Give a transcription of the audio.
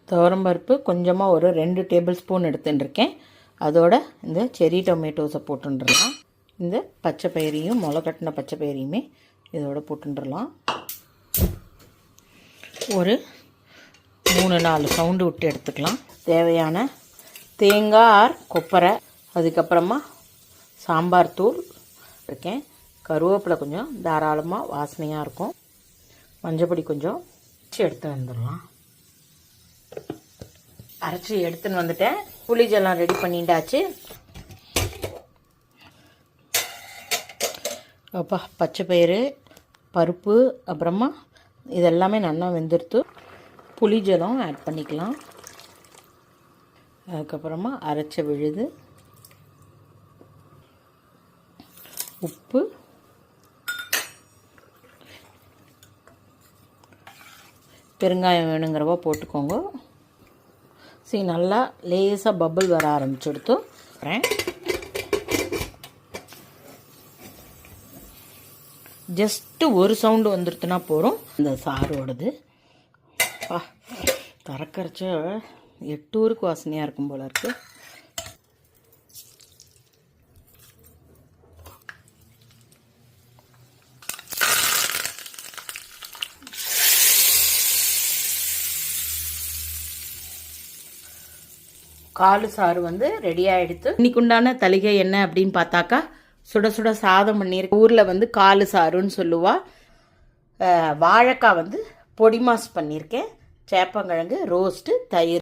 துவரம்பருப்பு கொஞ்சமாக ஒரு 2 டேபிள் ஸ்பூன் எடுத்துட்டுருக்கேன். அதோட இந்த செரி டொமேட்டோஸை போட்டுடலாம். இந்த பச்சை பயிரையும் முளைக்கட்டின பச்சை பயிரையுமே இதோட போட்டுடலாம். ஒரு 3-4 சவுண்டு விட்டு எடுத்துக்கலாம். தேவையான தேங்காய் கொப்பரை, அதுக்கப்புறமா சாம்பார் தூள் இருக்கேன். கருவேப்பிலை கொஞ்சம் தாராளமாக வாசனையாக இருக்கும். மஞ்சப்பொடி கொஞ்சம் எடுத்து வந்துடலாம். அரைச்சி எடுத்துன்னு வந்துட்டேன். புளிஜெல்லாம் ரெடி பண்ணிட்டாச்சு. அப்பா பச்சை பயிறு, பருப்பு, அப்புறமா இதெல்லாமே நல்லா வெந்துடுத்து. புளிஜலம் ஆட் பண்ணிக்கலாம். அதுக்கப்புறமா அரைச்ச விழுது, உப்பு, பெருங்காயம் வேணுங்கிறவா போட்டுக்கோங்க. சரி, நல்லா லேசாக பபிள் வர ஆரம்பிச்சுடுத்து. ஜஸ்ட்டு ஒரு சவுண்டு வந்துடுத்துனா போகிறோம். இந்த சாரோடது திறக்கரைச்ச 8 ஊருக்கு வாசனையாக இருக்கும் போல இருக்கு. காலு சாறு வந்து ரெடி ஆகிடுது. இன்னைக்கு உண்டான தளிகை என்ன அப்படின்னு பார்த்தாக்கா, சுட சுட சாதம் பண்ணியிருக்க. ஊரில் வந்து காலு சாறுன்னு சொல்லுவா. வாழைக்காய் வந்து பொடி மாஸ் பண்ணியிருக்கேன். சேப்பங்கிழங்கு ரோஸ்ட்டு, தயிர்.